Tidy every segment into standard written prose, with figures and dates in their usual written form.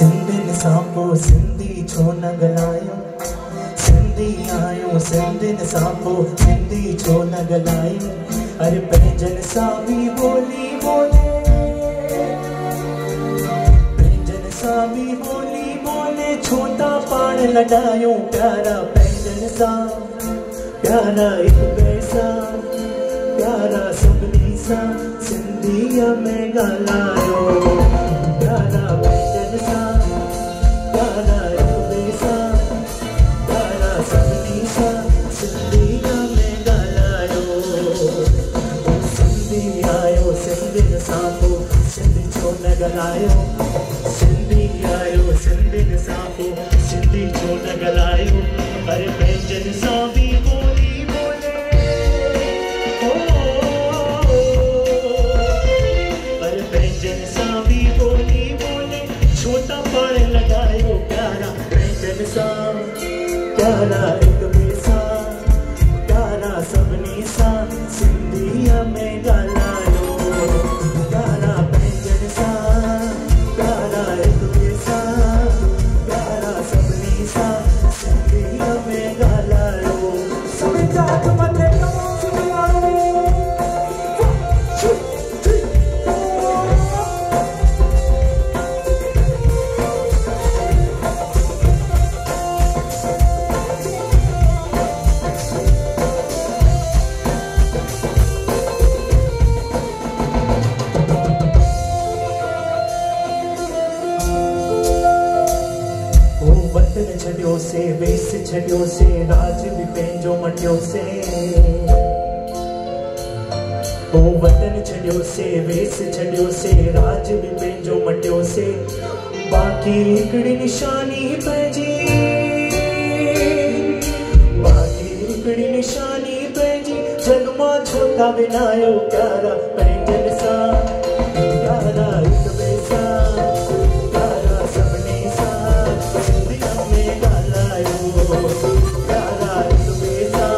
सिंधियुनि सां पोइ सिंधी छो न ॻाल्हायो, सिंधी आहियूं सिंधियुनि सां पोइ सिंधी छो न ॻाल्हायो। अरे पंहिंजनि सां बि ॿोली ॿोले, पंहिंजनि सां बि ॿोली ॿोले, छो था पाण लॾायूं प्यारा पंहिंजनि सां, प्यारा हिक ॿिए सां, प्यारा सभिनी सां सिंधीअ में ॻाल्हायो। प्यारा पंहिंजनि सां, प्यारा हिक ॿिए सां, प्यारा सभिनी सां सिंधीअ में ॻाल्हायो। सिंधी आहियो सिंधियुनि सां पोइ सिंधी छो न ॻाल्हायो, सिंधी आहियो सिंधियुनि सां पोइ सिंधी छो न ॻाल्हायो। अरे पंहिंजनि सां बि ॿोली ॿोले, अरे पंहिंजनि सां बि ॿोली ॿोले, छो था पाण लॻायो प्यारा पंहिंजनि सां, प्यारा हिक ॿिए सां, प्यारा सभिनी सां सिंधीअ में ॻाल्हायो। प्यारा पंहिंजनि सां, प्यारा हिक ॿिए सां, प्यारा सभिनी सां सिंधीअ में ॻाल्हायो। सभिनी जा हथ मथे करो सिंधी माण्हू। वतन छॾियो से वेस छॾियो से, राज बि पंहिंजो मटियो से। ओ वतन छॾियो से वेस छॾियो से, राज बि पंहिंजो मटियो से। बाक़ी हिकिड़ी निशानी पंहिंजी, बाक़ी हिकिड़ी निशानी पंहिंजी, जग मां छो था विञायो प्यारा पंहिंजनि सां, प्यारा हिक ॿिए सां, प्यारा सभिनी सां सिंधीअ में ॻाल्हायो। प्यारा हिक ॿिए सां,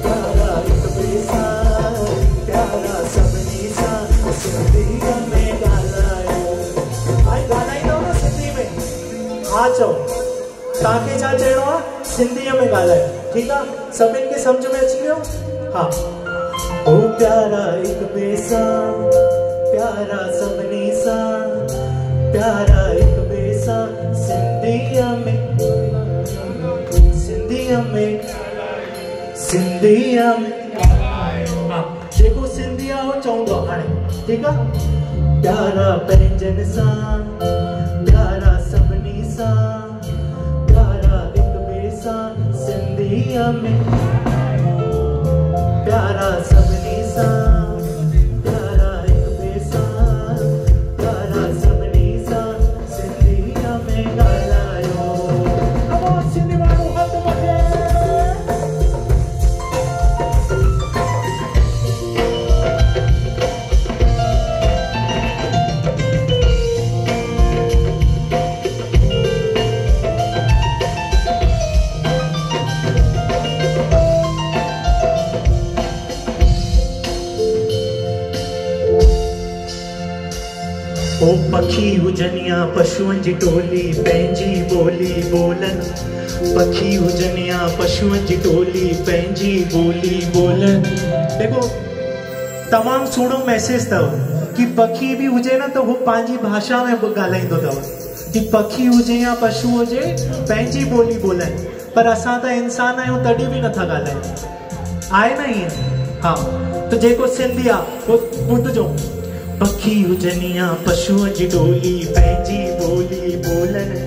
प्यारा हिक ॿिए सां, प्यारा सभिनी सां सिंधीअ में ॻाल्हायो। भाई ॻाल्हाईंदव न सिंधी में? हा चओ, तव्हांखे छा चइणो आहे? सिंधीअ में ॻाल्हायो, ठीकु आहे? सभिनि खे सम्झ में अची वियो? हा। ओ प्यारा हिक ॿिए सां, प्यारा सभिनी सां, प्यारा हिक ॿिए सां सिंधीअ में, सिंधीअ में, सिंधीअ में हा, जेको सिंधी आहे उहो चवंदो हाणे, ठीकु आहे? प्यारा पंहिंजनि सां, प्यारा सभिनी सां, प्यारा हिक ॿिए सां सिंधीअ में, प्यारा सभिनी सां, प्यारा हिक ॿिए सां, प्यारा सभिनी सां सिंधीअ में ॻाल्हायो। सिंधी माण्हू हथ मथे। ओ पखी हुजनि या पशुअनि जी टोली, पंहिंजी ॿोली ॿोलनि। पखी हुजनि या पशुअनि जी टोली, पंहिंजी ॿोली ॿोलनि। देखो तमामु सुहिणो मैसेज अथव कि पखी बि हुजे न त उहो पंहिंजी भाषा में ॻाल्हाईंदो अथव, कि पखी हुजे या पशु हुजे पंहिंजी ॿोली ॿोलनि। पर असां त इंसान आहियूं तॾहिं बि नथा ॻाल्हायूं, आहे न ईअं? हा, त जेको सिंधी आहे उहो ॿुधिजो। पखी हुजनि या पशुअ जी टोली, पंहिंजी ॿोली ॿोलनि।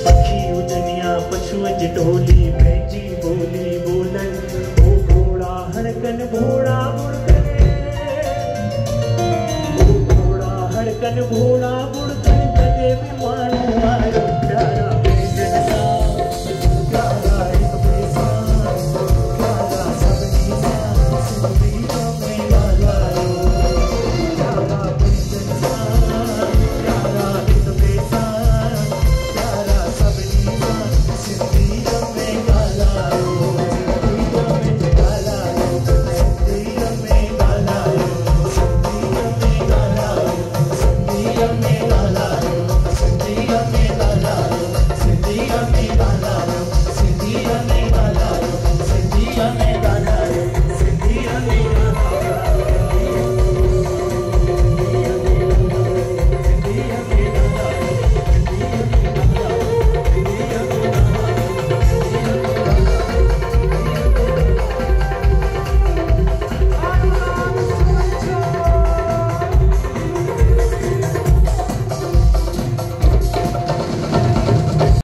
पखी हुजनि या पशुअ जी टोली, पंहिंजी ॿोली ॿोलनि। ओ घोड़ा हड़कनि घोड़ा बुड़कनि, ओ घोड़ा हड़कनि घोड़ा बुड़कनि, कॾहिं बि माण्हू आयो प्यारा पंहिंजनि सां, प्यारा हिक ॿिए सां, प्यारा सभिनी सां सिंधीअ में ॻाल्हायो। प्यारा पंहिंजनि सां, प्यारा हिक ॿिए सां, प्यारा सभिनी सां सिंधीअ में ॻाल्हायो। सिंधीअ में ॻाल्हायो, सिंधीअ में ॻाल्हायो, सिंधीअ में ॻाल्हायो, सिंधीअ में ॻाल्हायो। में